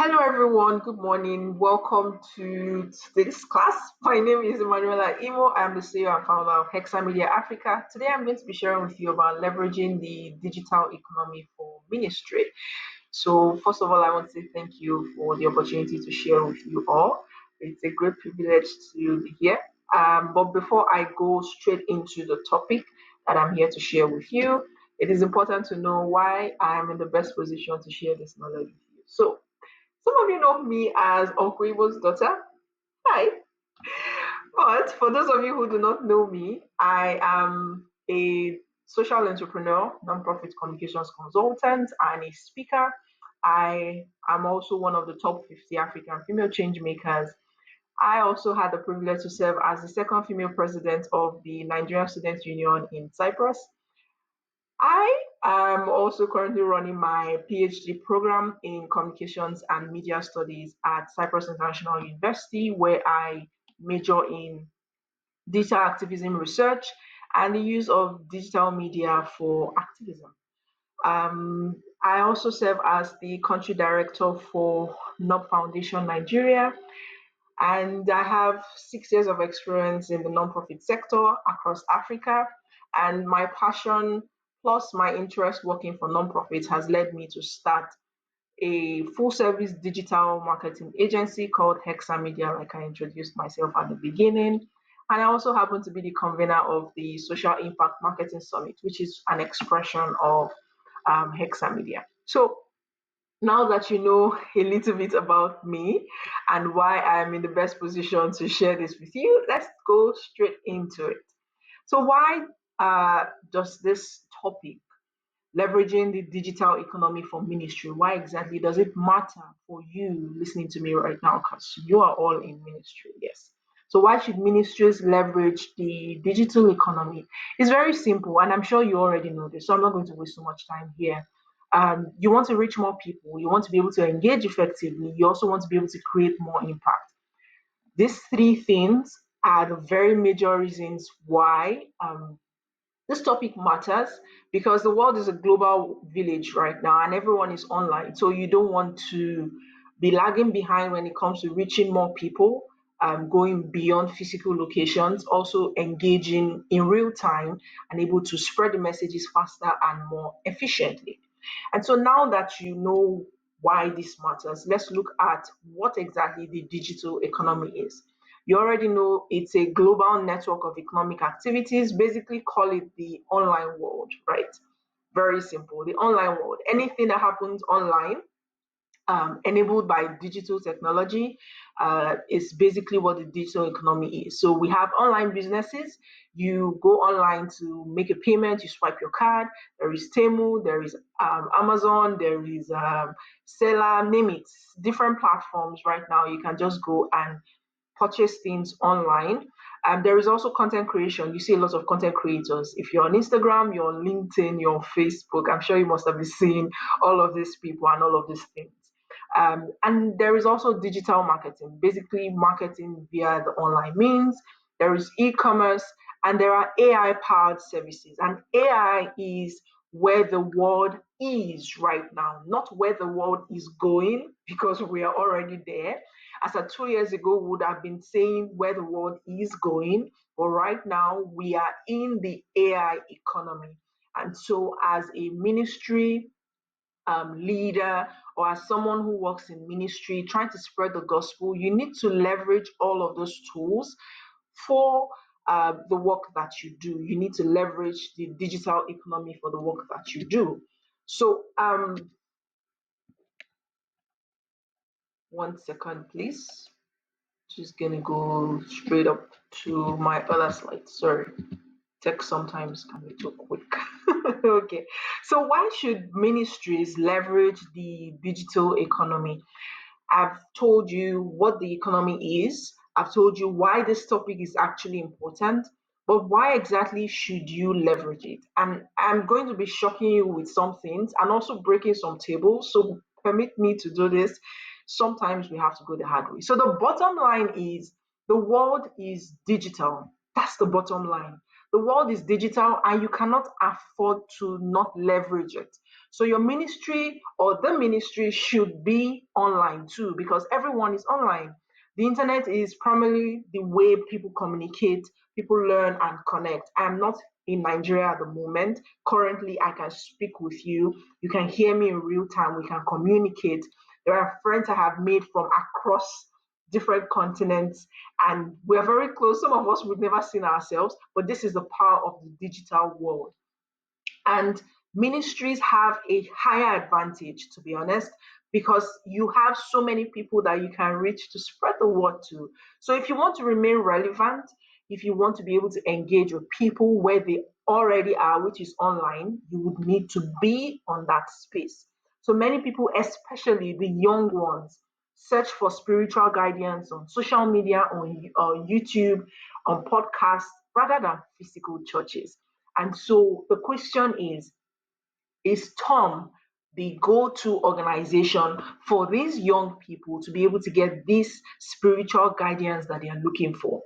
Hello, everyone. Good morning. Welcome to today's class. My name is Emanuela Imo. I'm the CEO and founder of Hexa Media Africa. Today, I'm going to be sharing with you about leveraging the digital economy for ministry. So, first of all, I want to say thank you for the opportunity to share with you all. It's a great privilege to be here. But before I go straight into the topic that I'm here to share with you, it is important to know why I am in the best position to share this knowledge with you. So, some of you know me as Uncle Ibo's daughter. Hi. But for those of you who do not know me, I am a social entrepreneur, nonprofit communications consultant, and a speaker. I am also one of the top 50 African female change makers. I also had the privilege to serve as the second female president of the Nigerian Students Union in Cyprus. I am also currently running my PhD program in communications and media studies at Cyprus International University, where I major in digital activism research and the use of digital media for activism. I also serve as the country director for NOB Foundation Nigeria, and I have 6 years of experience in the nonprofit sector across Africa. And my passion plus my interest working for nonprofits has led me to start a full service digital marketing agency called Hexa Media, like I introduced myself at the beginning. And I also happen to be the convener of the Social Impact Marketing Summit, which is an expression of Hexa Media. So now that you know a little bit about me and why I'm in the best position to share this with you, let's go straight into it. So, why does this topic, leveraging the digital economy for ministry, why exactly does it matter for you listening to me right now? Because you are all in ministry, yes. So, why should ministries leverage the digital economy? It's very simple, and I'm sure you already know this, so I'm not going to waste so much time here. You want to reach more people, you want to be able to engage effectively, you also want to be able to create more impact. These three things are the very major reasons why this topic matters, because the world is a global village right now and everyone is online. So you don't want to be lagging behind when it comes to reaching more people, going beyond physical locations, also engaging in real time and able to spread the messages faster and more efficiently. And so now that you know why this matters, let's look at what exactly the digital economy is. You already know it's a global network of economic activities. Basically, call it the online world, right? Very simple. The online world. Anything that happens online, enabled by digital technology, is basically what the digital economy is. So we have online businesses. You go online to make a payment, you swipe your card. There is Temu, there is Amazon, there is Seller, name it. Different platforms right now. You can just go and purchase things online. There is also content creation. You see a lot of content creators. If you're on Instagram, you're on LinkedIn, you're on Facebook, I'm sure you must have been seeing all of these people and all of these things. And there is also digital marketing, basically marketing via the online means. There is e-commerce, and there are AI powered services. And AI is where the world is right now, not where the world is going, because we are already there. As of 2 years ago, we would have been saying where the world is going, but right now we are in the AI economy. And so, as a ministry leader or as someone who works in ministry trying to spread the gospel, you need to leverage all of those tools for the work that you do. You need to leverage the digital economy for the work that you do. So, 1 second, please. Just gonna go straight up to my other slide. Sorry, text sometimes can be too quick. Okay, so why should ministries leverage the digital economy? I've told you what the economy is. I've told you why this topic is actually important, but why exactly should you leverage it? And I'm going to be shocking you with some things and also breaking some tables. So permit me to do this. Sometimes we have to go the hard way. So the bottom line is the world is digital. That's the bottom line. The world is digital and you cannot afford to not leverage it. So your ministry or the ministry should be online too, because everyone is online. The internet is primarily the way people communicate, people learn and connect. I'm not in Nigeria at the moment. Currently, I can speak with you. You can hear me in real time. We can communicate. There are friends I have made from across different continents, and we're very close. Some of us we've never seen ourselves, but this is the power of the digital world. And ministries have a higher advantage, to be honest, because you have so many people that you can reach to spread the word to. So if you want to remain relevant, if you want to be able to engage with people where they already are, which is online, you would need to be on that space. So many people, especially the young ones, search for spiritual guidance on social media, on YouTube, on podcasts, rather than physical churches. And so the question is Tom the go to organization for these young people to be able to get this spiritual guidance that they are looking for?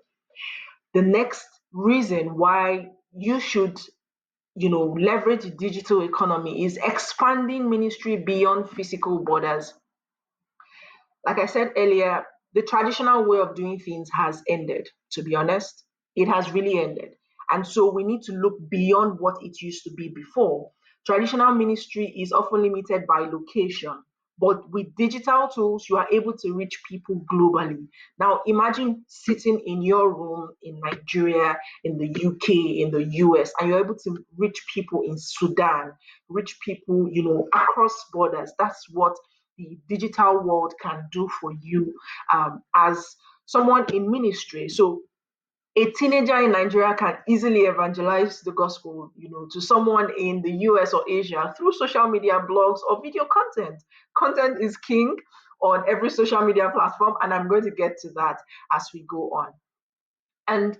The next reason why you should leverage the digital economy is expanding ministry beyond physical borders. Like I said earlier, the traditional way of doing things has ended, to be honest. It has really ended. And so we need to look beyond what it used to be before. Traditional ministry is often limited by location, but with digital tools, you are able to reach people globally. Now, imagine sitting in your room in Nigeria, in the UK, in the US, and you're able to reach people in Sudan, reach people, across borders. That's what the digital world can do for you as someone in ministry. So a teenager in Nigeria can easily evangelize the gospel, to someone in the US or Asia through social media, blogs, or video content. Content is king on every social media platform, and I'm going to get to that as we go on. And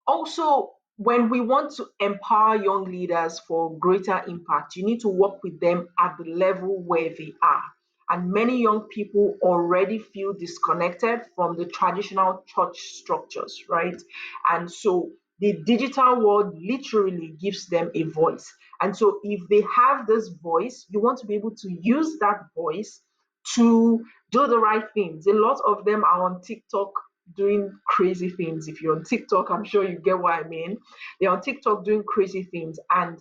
also, when we want to empower young leaders for greater impact, you need to work with them at the level where they are. And many young people already feel disconnected from the traditional church structures, right? And so the digital world literally gives them a voice. And so if they have this voice, you want to be able to use that voice to do the right things. A lot of them are on TikTok doing crazy things. If you're on TikTok, I'm sure you get what I mean. They're on TikTok doing crazy things, and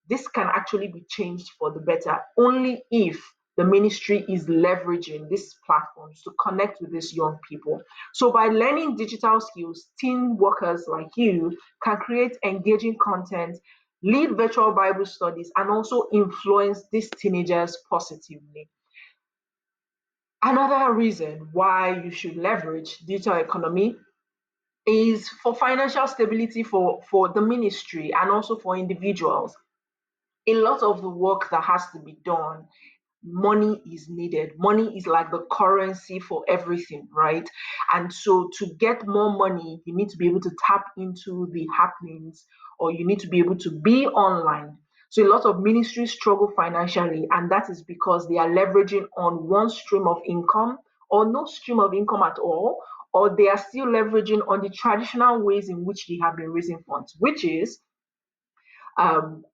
this can actually be changed for the better only if the ministry is leveraging these platforms to connect with these young people. So, by learning digital skills, teen workers like you can create engaging content, lead virtual Bible studies, and also influence these teenagers positively. Another reason why you should leverage digital economy is for financial stability for the ministry and also for individuals. A lot of the work that has to be done, money is needed. Money is like the currency for everything, right? And so to get more money, you need to be able to tap into the happenings, or you need to be able to be online. So a lot of ministries struggle financially, and that is because they are leveraging on one stream of income or no stream of income at all, or they are still leveraging on the traditional ways in which they have been raising funds, which is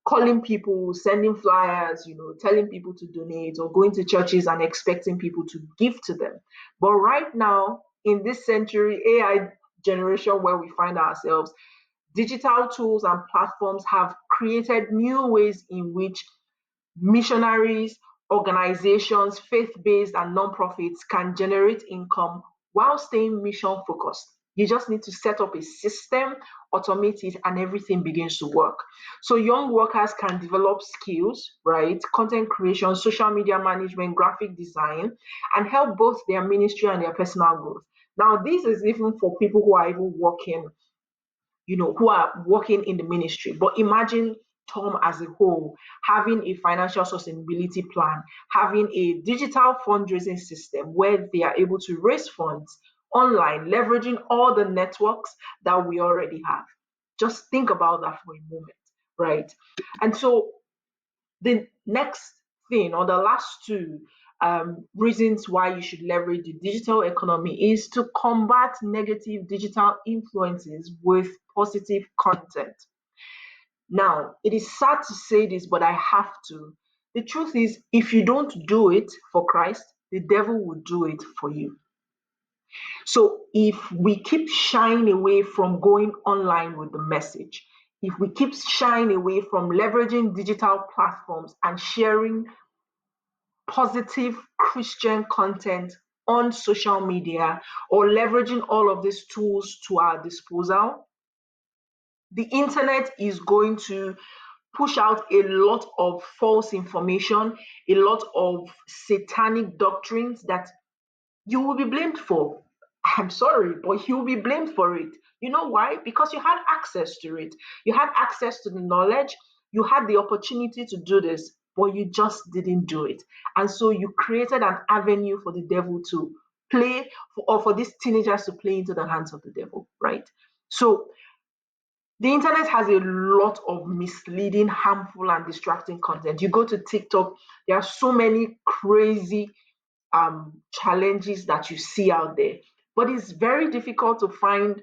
calling people, sending flyers, telling people to donate, or going to churches and expecting people to give to them. But right now, in this century, AI generation where we find ourselves, digital tools and platforms have created new ways in which missionaries, organizations, faith based, and nonprofits can generate income while staying mission focused. You just need to set up a system, automate it, and everything begins to work. So, young workers can develop skills, right? Content creation, social media management, graphic design, and help both their ministry and their personal growth. Now, this is even for people who are even working, who are working in the ministry. But imagine Tom as a whole having a financial sustainability plan, having a digital fundraising system where they are able to raise funds online, leveraging all the networks that we already have. Just think about that for a moment, right? And so the next thing, or the last two reasons why you should leverage the digital economy, is to combat negative digital influences with positive content. Now, it is sad to say this, but I have to. The truth is, if you don't do it for Christ, the devil will do it for you. So if we keep shying away from going online with the message, if we keep shying away from leveraging digital platforms and sharing positive Christian content on social media or leveraging all of these tools to our disposal, the internet is going to push out a lot of false information, a lot of satanic doctrines that you will be blamed for. I'm sorry, but you will be blamed for it. You know why? Because you had access to it. You had access to the knowledge. You had the opportunity to do this, but you just didn't do it. And so you created an avenue for the devil to play, or for these teenagers to play into the hands of the devil, right? So the internet has a lot of misleading, harmful, and distracting content. You go to TikTok, there are so many crazy challenges that you see out there. But it's very difficult to find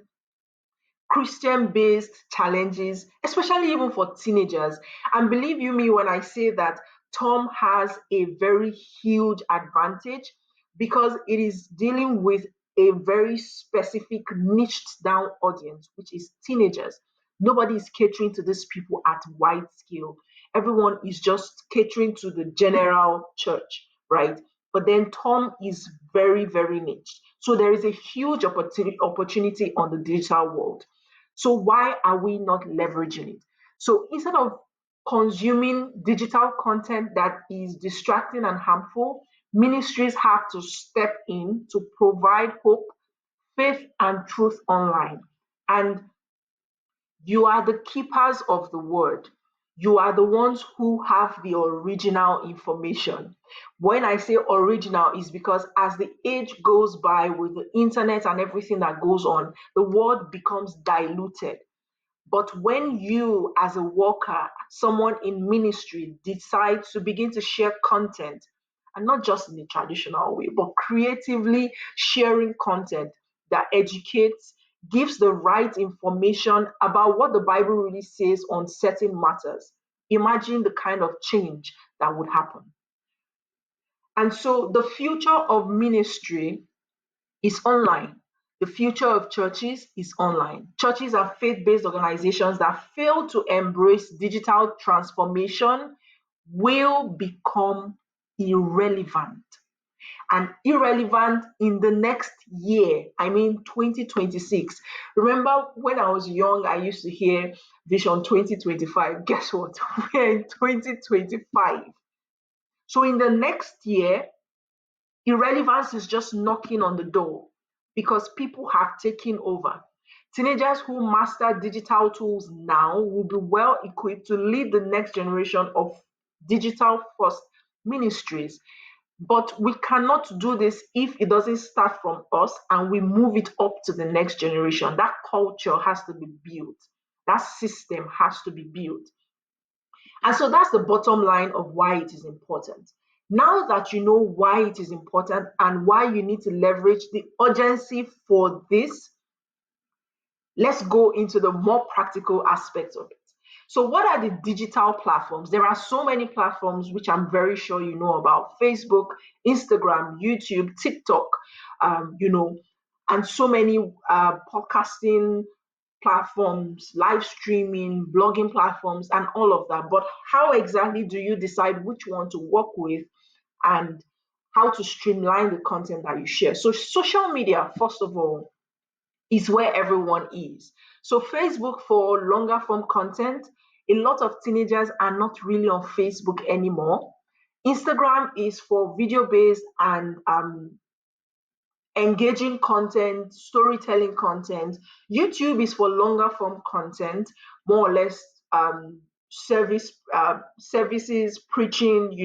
Christian based challenges, especially even for teenagers. And believe you me when I say that Tom has a very huge advantage because it is dealing with a very specific niched down audience, which is teenagers. Nobody is catering to these people at wide scale. Everyone is just catering to the general church, right? But then Tom is very, very niche. So there is a huge opportunity on the digital world. So why are we not leveraging it? So instead of consuming digital content that is distracting and harmful, ministries have to step in to provide hope, faith, and truth online. And you are the keepers of the word. You are the ones who have the original information. When I say original, is because as the age goes by with the internet and everything that goes on, the word becomes diluted. But when you, as a worker, someone in ministry, decide to begin to share content, and not just in the traditional way, but creatively sharing content that educates, gives the right information about what the Bible really says on certain matters, imagine the kind of change that would happen. And so the future of ministry is online. The future of churches is online. Churches are faith based organizations that fail to embrace digital transformation will become irrelevant. And irrelevant in the next year, I mean 2026. Remember when I was young, I used to hear Vision 2025. Guess what? We're in 2025. So in the next year, irrelevance is just knocking on the door because people have taken over. Teenagers who master digital tools now will be well equipped to lead the next generation of digital first ministries. But we cannot do this if it doesn't start from us and we move it up to the next generation. That culture has to be built, that system has to be built. And so that's the bottom line of why it is important. Now that you know why it is important and why you need to leverage the urgency for this, let's go into the more practical aspects of it. So, what are the digital platforms? There are so many platforms which I'm very sure you know about: Facebook, Instagram, YouTube, TikTok, and so many podcasting platforms, live streaming, blogging platforms, and all of that. But how exactly do you decide which one to work with and how to streamline the content that you share? So, social media, first of all, is where everyone is. So, Facebook for longer form content, a lot of teenagers are not really on Facebook anymore. Instagram is for video based and engaging content, storytelling content. YouTube is for longer form content, more or less services, preaching,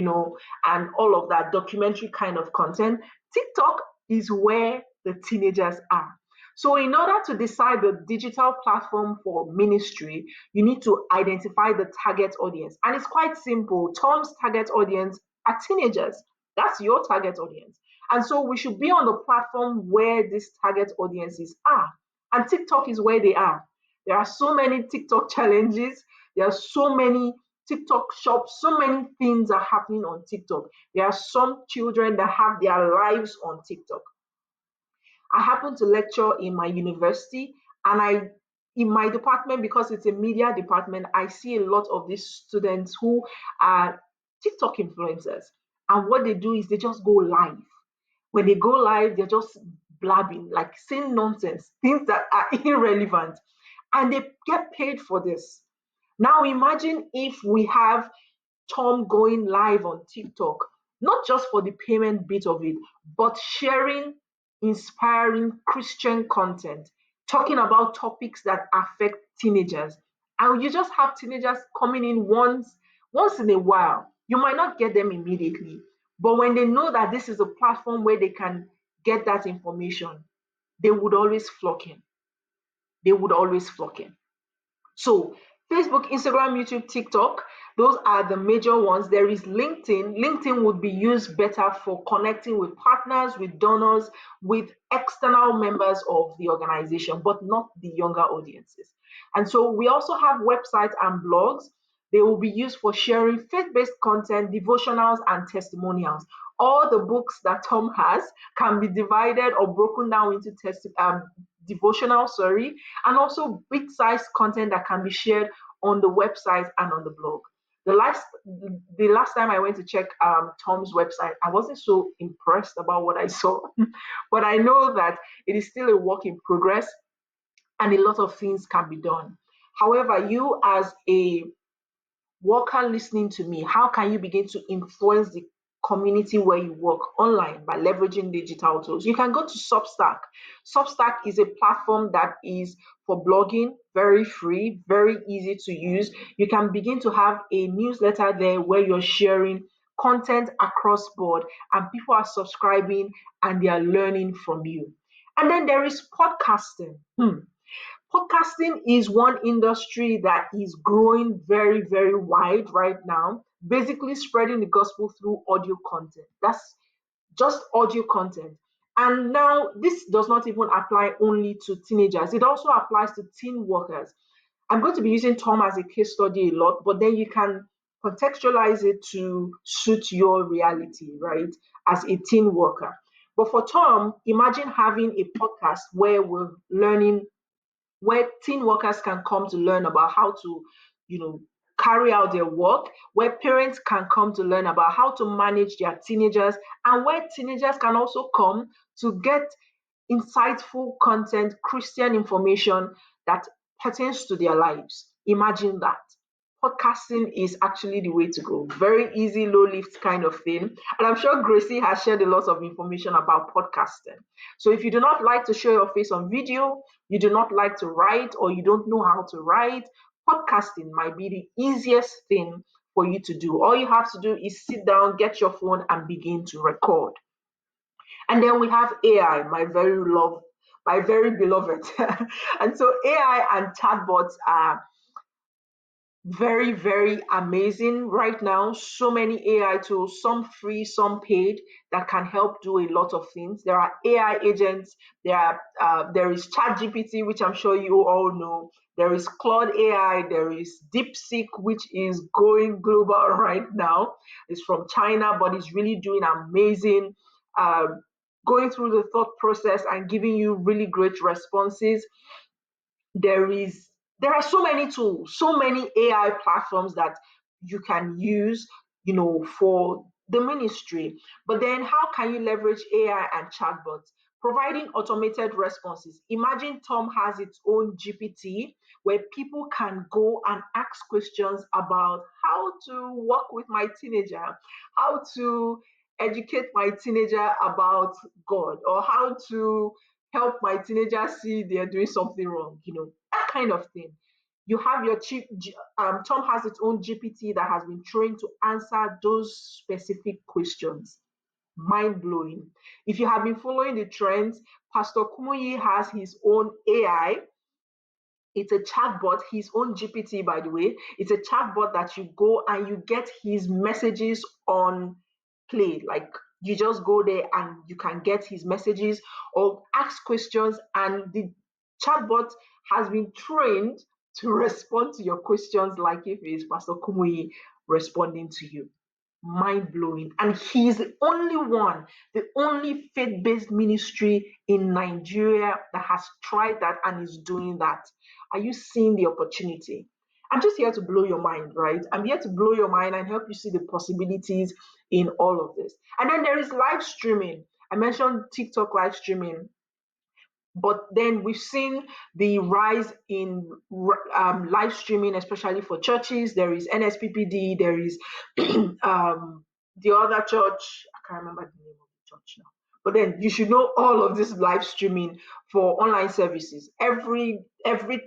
and all of that documentary kind of content. TikTok is where the teenagers are. So, in order to decide the digital platform for ministry, you need to identify the target audience. And it's quite simple. Tom's target audience are teenagers. That's your target audience. And so we should be on the platform where these target audiences are. And TikTok is where they are. There are so many TikTok challenges. There are so many TikTok shops, so many things are happening on TikTok. There are some children that have their lives on TikTok. I happen to lecture in my university, and in my department, because it's a media department, I see a lot of these students who are TikTok influencers. And what they do is they just go live. When they go live, they're just blabbing, like saying nonsense, things that are irrelevant, and they get paid for this. Now imagine if we have Tom going live on TikTok, not just for the payment bit of it, but sharing inspiring Christian content, talking about topics that affect teenagers. And you just have teenagers coming in once in a while. You might not get them immediately, but when they know that this is a platform where they can get that information, they would always flock in. They would always flock in. So, Facebook, Instagram, YouTube, TikTok, those are the major ones. There is LinkedIn. LinkedIn would be used better for connecting with partners, with donors, with external members of the organization, but not the younger audiences. And so we also have websites and blogs. They will be used for sharing faith based content, devotionals, and testimonials. All the books that Tom has can be divided or broken down into devotional, sorry, and also bit-sized content that can be shared on the website and on the blog. The last time I went to check Tom's website, I wasn't so impressed about what I saw, but I know that it is still a work in progress and a lot of things can be done. However, you as a worker listening to me, how can you begin to influence the community where you work online by leveraging digital tools? You can go to Substack. Substack is a platform that is for blogging, very free, very easy to use. You can begin to have a newsletter there where you're sharing content across board and people are subscribing and they are learning from you. And then there is podcasting. Podcasting is one industry that is growing very, very wide right now, basically spreading the gospel through audio content. That's just audio content. And now this does not even apply only to teenagers, it also applies to teen workers. I'm going to be using Tom as a case study a lot, but then you can contextualize it to suit your reality, right? As a teen worker. But for Tom, imagine having a podcast where teen workers can come to learn about how to, you know, carry out their work, where parents can come to learn about how to manage their teenagers, and where teenagers can also come to get insightful content, Christian information that pertains to their lives. Imagine that. Podcasting is actually the way to go. Very easy, low lift kind of thing. And I'm sure Gracie has shared a lot of information about podcasting. So if you do not like to show your face on video, you do not like to write, or you don't know how to write, podcasting might be the easiest thing for you to do. All you have to do is sit down, get your phone, and begin to record. And then we have AI, my very beloved. And so AI and chatbots are very, very amazing right now. So many AI tools, some free, some paid, that can help do a lot of things. There are AI agents. There is ChatGPT, which I'm sure you all know. There is Claude AI. There is DeepSeek, which is going global right now. It's from China, but it's really doing amazing. Going through the thought process and giving you really great responses. There are so many tools, so many AI platforms that you can use, for the ministry. But then how can you leverage AI and chatbots? Providing automated responses. Imagine Tom has its own GPT where people can go and ask questions about how to work with my teenager, how to educate my teenager about God, or how to help my teenager see they're doing something wrong, that kind of thing. You have your Tom has its own GPT that has been trained to answer those specific questions. Mind blowing. If you have been following the trends, Pastor Kumuyi has his own AI. It's a chatbot, his own GPT, by the way. It's a chatbot that you go and you get his messages on play. Like, you just go there and you can get his messages or ask questions, and the chatbot has been trained to respond to your questions like if it's Pastor Kumuyi responding to you. Mind blowing. And he's the only one, the only faith based ministry in Nigeria that has tried that and is doing that. Are you seeing the opportunity? I'm just here to blow your mind, right? I'm here to blow your mind and help you see the possibilities in all of this. And then there is live streaming. I mentioned TikTok live streaming, but then we've seen the rise in live streaming, especially for churches. There is NSPPD, there is the other church. I can't remember the name of the church now. But then you should know all of this live streaming for online services. Every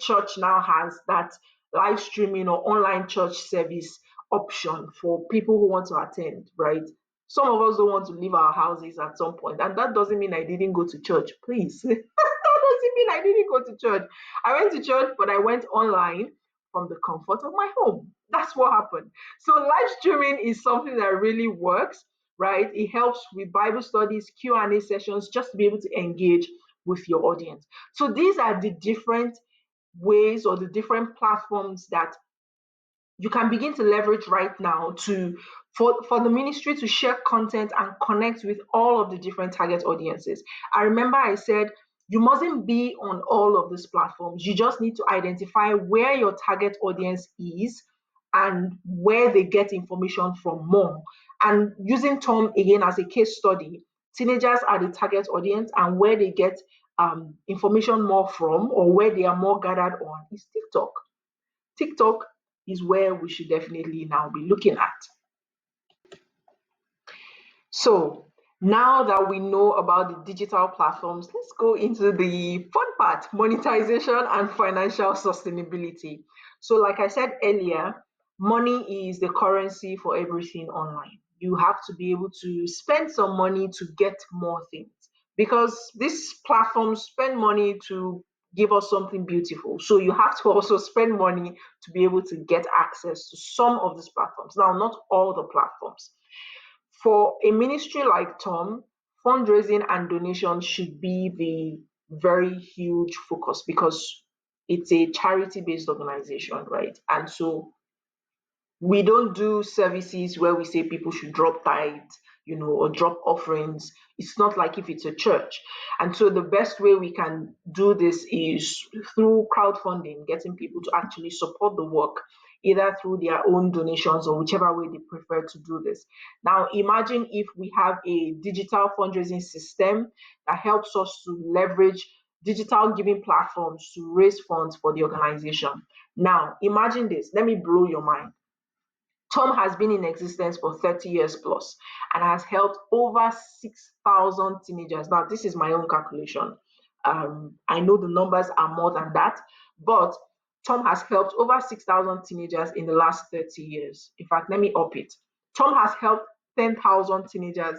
church now has that live streaming or online church service option for people who want to attend, right? Some of us don't want to leave our houses at some point, and that doesn't mean I didn't go to church. Please, doesn't mean I didn't go to church. I went to church, but I went online from the comfort of my home. That's what happened. So live streaming is something that really works, right? It helps with Bible studies, Q&A sessions, just to be able to engage with your audience. So these are the different ways or the different platforms that you can begin to leverage right now to for the ministry to share content and connect with all of the different target audiences. I remember I said you mustn't be on all of these platforms. You just need to identify where your target audience is and where they get information from more. And using Tom again as a case study, teenagers are the target audience, and where they get information more from or where they are more gathered on is TikTok. TikTok is where we should definitely now be looking at. So now that we know about the digital platforms, let's go into the fun part, monetization and financial sustainability. So, like I said earlier, money is the currency for everything online. You have to be able to spend some money to get more things because these platforms spend money to give us something beautiful. So you have to also spend money to be able to get access to some of these platforms. Now, not all the platforms. For a ministry like Tom, fundraising and donation should be the very huge focus because it's a charity based organization, right? And so we don't do services where we say people should drop tithes, or drop offerings. It's not like if it's a church. And so the best way we can do this is through crowdfunding, getting people to actually support the work, either through their own donations or whichever way they prefer to do this. Now, imagine if we have a digital fundraising system that helps us to leverage digital giving platforms to raise funds for the organization. Now, imagine this. Let me blow your mind. Tom has been in existence for 30 years plus and has helped over 6,000 teenagers. Now, this is my own calculation. I know the numbers are more than that, but Tom has helped over 6,000 teenagers in the last 30 years. In fact, let me up it. Tom has helped 10,000 teenagers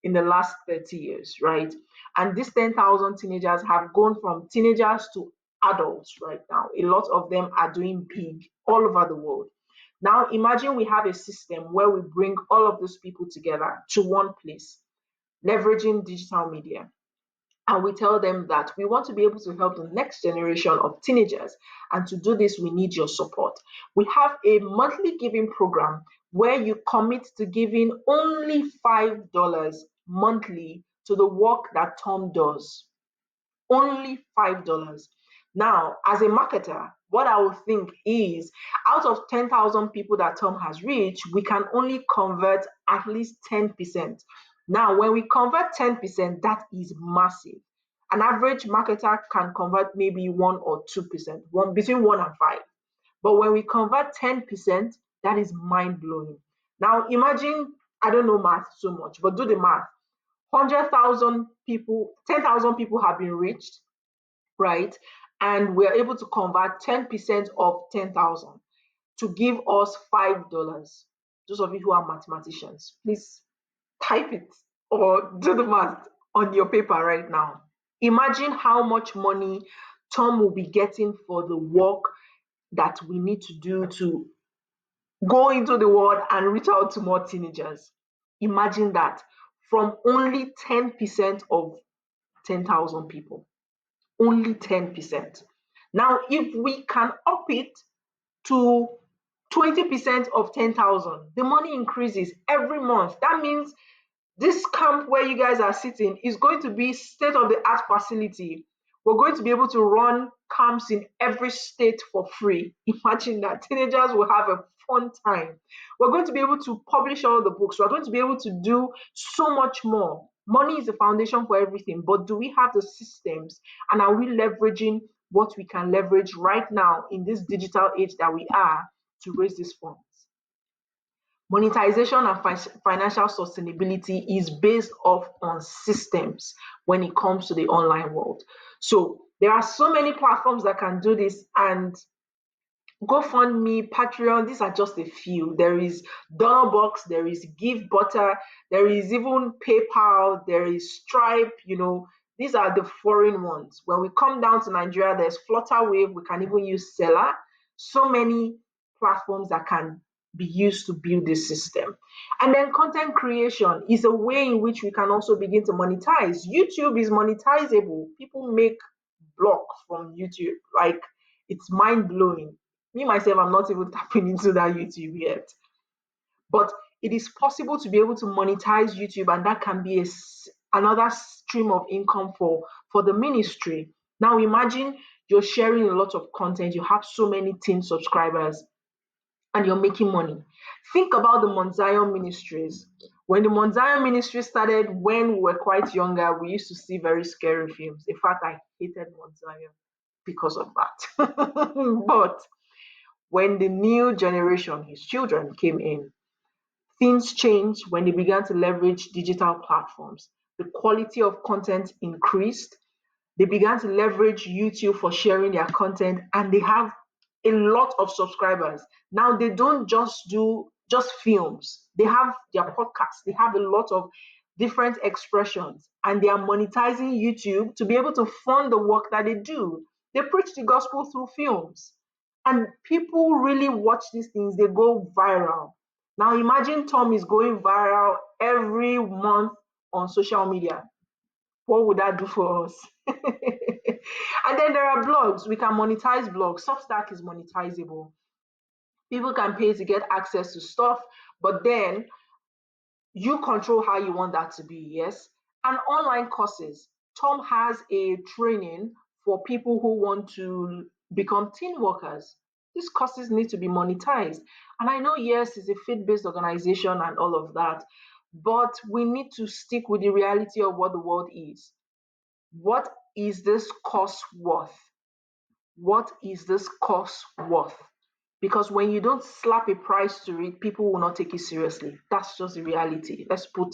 in the last 30 years, right? And these 10,000 teenagers have gone from teenagers to adults right now. A lot of them are doing big all over the world. Now imagine we have a system where we bring all of those people together to one place, leveraging digital media. And we tell them that we want to be able to help the next generation of teenagers. And to do this, we need your support. We have a monthly giving program where you commit to giving only $5 monthly to the work that Tom does. Only $5. Now, as a marketer, what I would think is out of 10,000 people that Tom has reached, we can only convert at least 10%. Now, when we convert 10%, that is massive. An average marketer can convert maybe 1 or 2%, between 1 and 5. But when we convert 10%, that is mind blowing. Now, imagine, I don't know math so much, but do the math. 100,000 people, 10,000 people have been reached, right? And we're able to convert 10% of 10,000 to give us $5. Those of you who are mathematicians, please type it or do the math on your paper right now. Imagine how much money Tom will be getting for the work that we need to do to go into the world and reach out to more teenagers. Imagine that from only 10% of 10,000 people. Only 10%. Now, if we can up it to 20% of 10,000, the money increases every month. That means this camp where you guys are sitting is going to be state of the art facility. We're going to be able to run camps in every state for free. Imagine that. Teenagers will have a fun time. We're going to be able to publish all the books. We're going to be able to do so much more. Money is the foundation for everything, but do we have the systems, and are we leveraging what we can leverage right now in this digital age that we are to raise these funds? Monetization and financial sustainability is based off on systems when it comes to the online world. So there are so many platforms that can do this, and GoFundMe, Patreon, these are just a few. There is Donnerbox, there is Give Butter, there is even PayPal, there is Stripe, these are the foreign ones. When we come down to Nigeria, there's Flutterwave, we can even use Seller. So many platforms that can be used to build this system. And then content creation is a way in which we can also begin to monetize. YouTube is monetizable. People make block from YouTube. Like, it's mind blowing. Me myself, I'm not even tapping into that YouTube yet. But it is possible to be able to monetize YouTube, and that can be another stream of income for the ministry. Now imagine you're sharing a lot of content, you have so many teen subscribers, and you're making money. Think about the Mount Zion ministries. When the Mount Zion ministry started, when we were quite younger, we used to see very scary films. In fact, I hated Mount Zion because of that. But when the new generation, his children, came in, things changed when they began to leverage digital platforms. The quality of content increased. They began to leverage YouTube for sharing their content, and they have a lot of subscribers. Now they don't just do just films. They have their podcasts. They have a lot of different expressions, and they are monetizing YouTube to be able to fund the work that they do. They preach the gospel through films, and people really watch these things. They go viral. Now imagine Tom is going viral every month on social media. What would that do for us? And then there are blogs. We can monetize blogs. Substack is monetizable. People can pay to get access to stuff, but then you control how you want that to be, yes? And online courses. Tom has a training for people who want to become teen workers. These courses need to be monetized. And I know, yes, it's a faith-based organization and all of that, but we need to stick with the reality of what the world is. What is this course worth? What is this course worth? Because when you don't slap a price to it, people will not take it seriously. That's just the reality. Let's put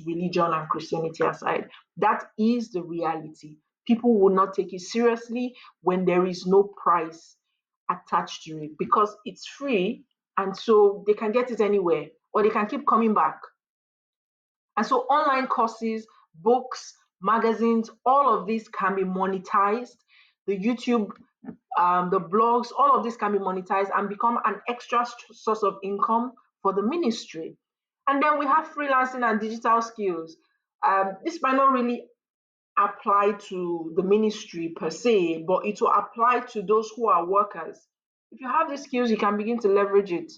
religion and Christianity aside. That is the reality. People will not take it seriously when there is no price attached to it, because it's free, and so they can get it anywhere, or they can keep coming back. And so online courses, books, magazines, all of these can be monetized. The YouTube, the blogs, all of this can be monetized and become an extra source of income for the ministry. And then we have freelancing and digital skills. This might not really apply to the ministry per se, but it will apply to those who are workers. If you have these skills, you can begin to leverage it,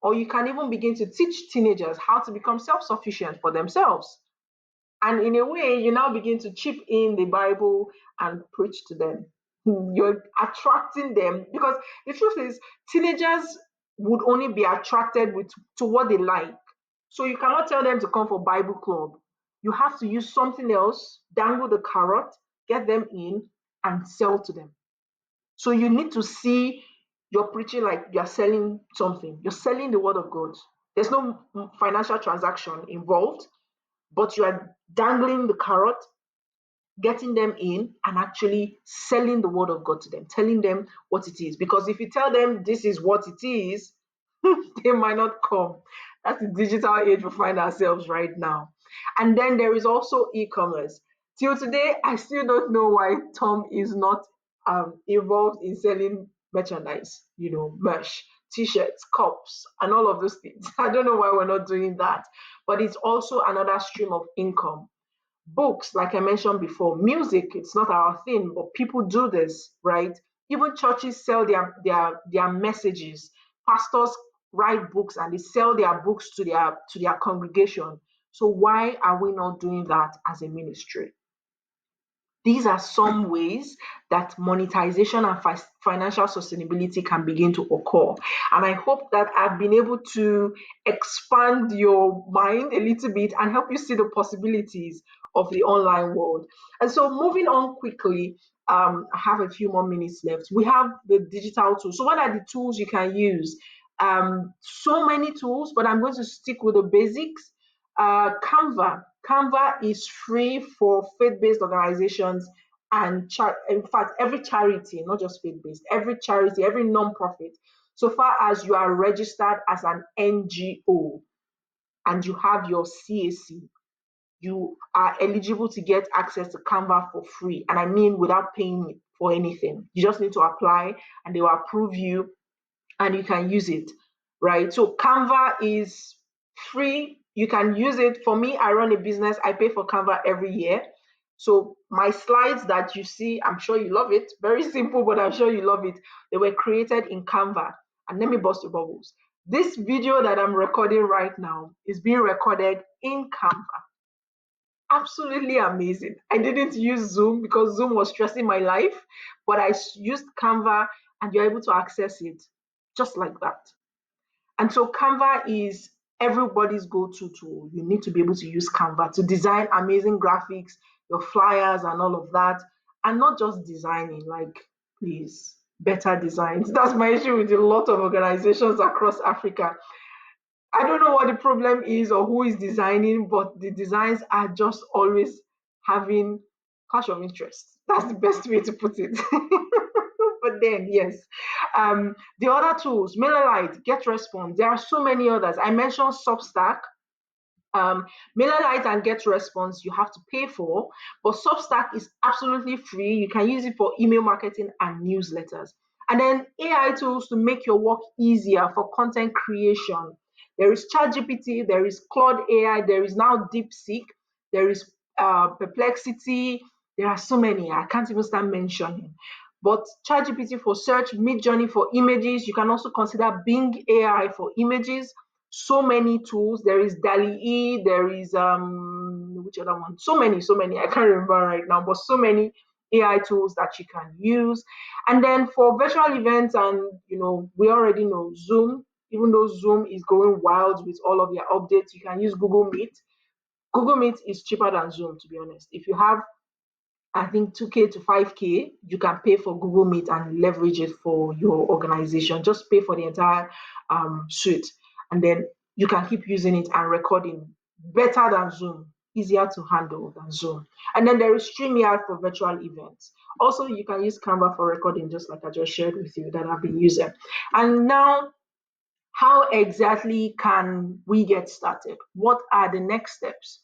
or you can even begin to teach teenagers how to become self-sufficient for themselves. And in a way, you now begin to chip in the Bible and preach to them. You're attracting them, because the truth is, teenagers would only be attracted to what they like. So you cannot tell them to come for Bible club. You have to use something else, dangle the carrot, get them in, and sell to them. So you need to see you're preaching like you're selling something. You're selling the word of God. There's no financial transaction involved, but you are dangling the carrot, getting them in, and actually selling the word of God to them, telling them what it is. Because if you tell them this is what it is, they might not come. That's the digital age we find ourselves right now. And then there is also e-commerce. Till today, I still don't know why Tom is not involved in selling merchandise, merch, t-shirts, cups, and all of those things. I don't know why we're not doing that. But it's also another stream of income. Books, like I mentioned before, music, it's not our thing, but people do this, right? Even churches sell their messages. Pastors write books and they sell their books to their congregation. So why are we not doing that as a ministry? These are some ways that monetization and financial sustainability can begin to occur. And I hope that I've been able to expand your mind a little bit and help you see the possibilities of the online world. And so, moving on quickly, I have a few more minutes left. We have the digital tools. So, what are the tools you can use? So many tools, but I'm going to stick with the basics. Canva. Canva is free for faith-based organizations and in fact, every charity, not just faith-based, every charity, every non-profit, so far as you are registered as an NGO and you have your CAC, you are eligible to get access to Canva for free. And I mean without paying for anything. You just need to apply and they will approve you and you can use it, right? So Canva is free. You can use it. For me, I run a business. I pay for Canva every year. So my slides that you see, I'm sure you love it. Very simple, but I'm sure you love it. They were created in Canva. And let me bust your bubbles. This video that I'm recording right now is being recorded in Canva. Absolutely amazing. I didn't use Zoom because Zoom was stressing my life, but used Canva and you're able to access it just like that. And so Canva is everybody's go-to tool. You need to be able to use Canva to design amazing graphics, your flyers and all of that. And not just designing, like, please, better designs. That's my issue with a lot of organizations across Africa. I don't know what the problem is or who is designing, but the designs are just always having clash of interest. That's the best way to put it. But then, yes, the other tools, MailerLite, GetResponse, there are so many others. I mentioned Substack. MailerLite and GetResponse you have to pay for, but Substack is absolutely free. You can use it for email marketing and newsletters. And then AI tools to make your work easier for content creation. There is ChatGPT, there is Claude AI, there is now DeepSeek, there is Perplexity. There are so many. I can't even start mentioning. But ChatGPT for search, Midjourney for images. You can also consider Bing AI for images. So many tools. There is DALI-E, there is which other one? So many. I can't remember right now, but so many AI tools that you can use. And then for virtual events, and we already know Zoom. Even though Zoom is going wild with all of their updates, you can use Google Meet. Google Meet is cheaper than Zoom, to be honest. If you have, I think, 2K to 5K, you can pay for Google Meet and leverage it for your organization. Just pay for the entire suite, and then you can keep using it and recording better than Zoom, easier to handle than Zoom. And then there is StreamYard for virtual events. Also, you can use Canva for recording, just like I just shared with you that I've been using. And now, how exactly can we get started? What are the next steps?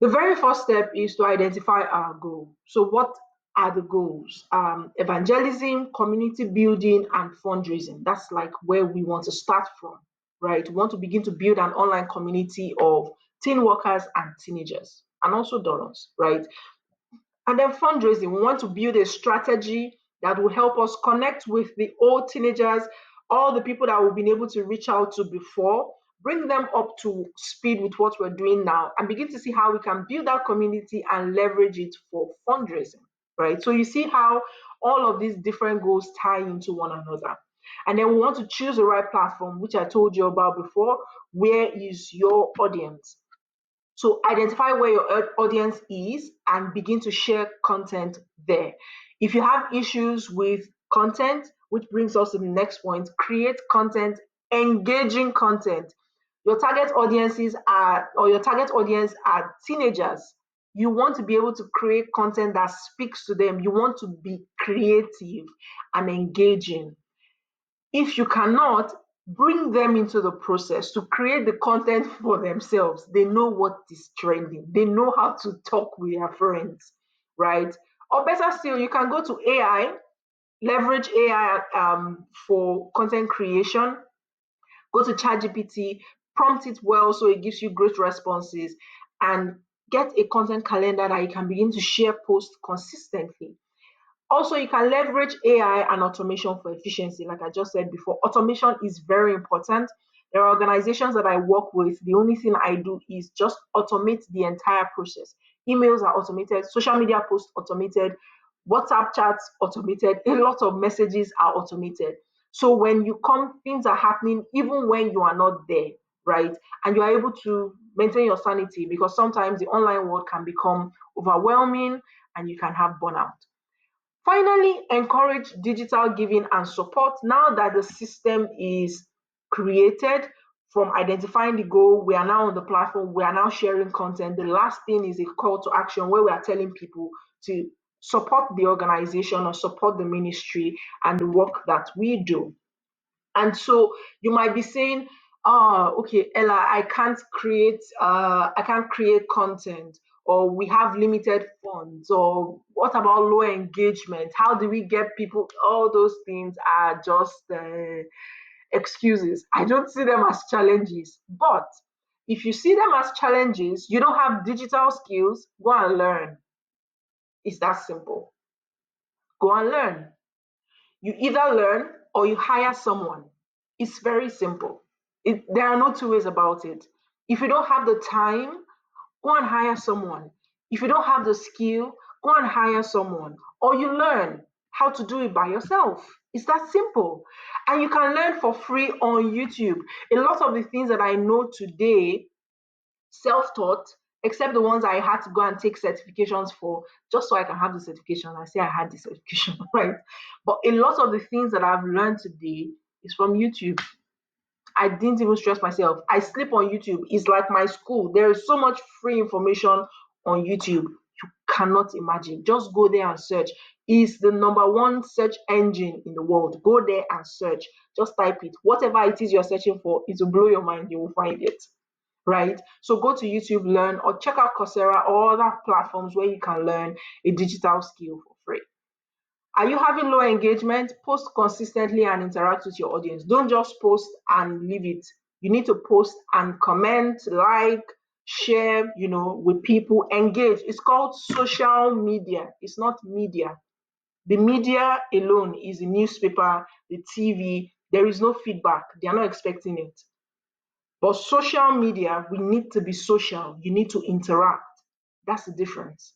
The very first step is to identify our goal. So, what are the goals? Evangelism, community building, and fundraising. That's like where we want to start from, right? We want to begin to build an online community of teen workers and teenagers, and also donors, right? And then fundraising, we want to build a strategy that will help us connect with the old teenagers, all the people that we've been able to reach out to before, bring them up to speed with what we're doing now, and begin to see how we can build that community and leverage it for fundraising, right? So you see how all of these different goals tie into one another. And then we want to choose the right platform, which I told you about before. Where is your audience? So identify where your audience is and begin to share content there. If you have issues with content, which brings us to the next point, create content, engaging content. Your target audience are teenagers. You want to be able to create content that speaks to them. You want to be creative and engaging. If you cannot, bring them into the process to create the content for themselves. They know what is trending, they know how to talk with their friends, right? Or better still, you can go to AI, leverage AI for content creation. Go to ChatGPT, prompt it well so it gives you great responses, and get a content calendar that you can begin to share posts consistently. Also, you can leverage AI and automation for efficiency. Like I just said before, automation is very important. There are organizations that I work with. The only thing I do is just automate the entire process. Emails are automated, social media posts automated, WhatsApp chats automated, a lot of messages are automated. So when you come, things are happening even when you are not there, right? And you are able to maintain your sanity because sometimes the online world can become overwhelming and you can have burnout. Finally, encourage digital giving and support. Now that the system is created, from identifying the goal, we are now on the platform, we are now sharing content. The last thing is a call to action where we are telling people to support the organization or support the ministry and the work that we do. And so you might be saying, oh, okay, Ella, I can't create content, or we have limited funds, or what about low engagement? How do we get people? All those things are just excuses. I don't see them as challenges. But if you see them as challenges, you don't have digital skills, go and learn. It's that simple. Go and learn. You either learn or you hire someone. It's very simple. There are no two ways about it. If you don't have the time, go and hire someone. If you don't have the skill, go and hire someone. Or you learn how to do it by yourself. It's that simple. And you can learn for free on YouTube. A lot of the things that I know today, self-taught, except the ones I had to go and take certifications for just so I can have the certification. I say I had the certification, right? But a lot of the things that I've learned today is from YouTube. I didn't even stress myself. I sleep on YouTube. It's like my school. There is so much free information on YouTube. You cannot imagine. Just go there and search. It's the number one search engine in the world. Go there and search. Just type it. Whatever it is you're searching for, it will blow your mind. You will find it, right? So go to YouTube, learn, or check out Coursera or other platforms where you can learn a digital skill for free. Are you having low engagement? Post consistently and interact with your audience. Don't just post and leave it. You need to post and comment, like, share, with people, engage. It's called social media. It's not media. The media alone is the newspaper, the TV. There is no feedback. They are not expecting it. But social media, we need to be social. You need to interact. That's the difference.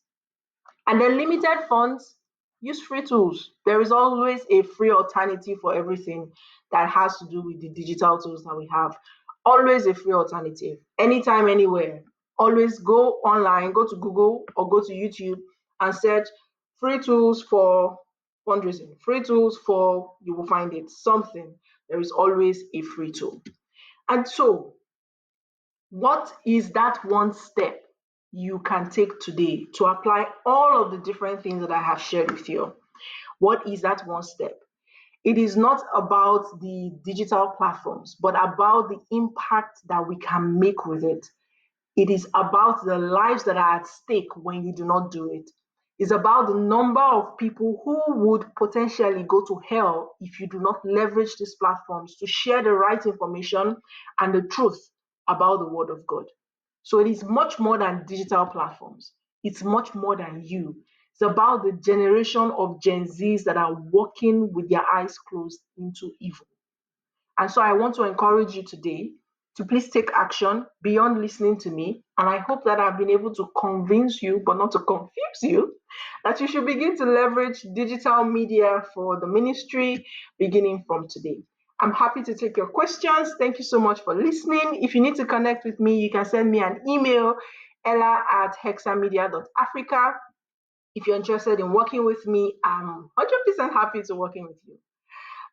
And then limited funds, use free tools. There is always a free alternative for everything that has to do with the digital tools that we have. Always a free alternative. Anytime, anywhere. Always go online, go to Google or go to YouTube and search free tools for fundraising. Free tools for, you will find it, something. There is always a free tool. And so, what is that one step you can take today to apply all of the different things that I have shared with you? What is that one step? It is not about the digital platforms, but about the impact that we can make with it. It is about the lives that are at stake when you do not do it. It's about the number of people who would potentially go to hell if you do not leverage these platforms to share the right information and the truth about the Word of God. So it is much more than digital platforms. It's much more than you. It's about the generation of Gen Zs that are walking with their eyes closed into evil. And so I want to encourage you today to please take action beyond listening to me. And I hope that I've been able to convince you, but not to confuse you, that you should begin to leverage digital media for the ministry beginning from today. I'm happy to take your questions. Thank you so much for listening. If you need to connect with me, you can send me an email, ella@hexamedia.africa. If you're interested in working with me, I'm 100% happy to working with you.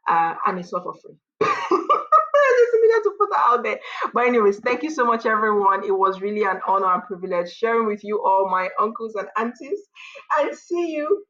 And it's not for free. I just needed to put that out there. But anyways, thank you so much, everyone. It was really an honor and privilege sharing with you all my uncles and aunties. And see you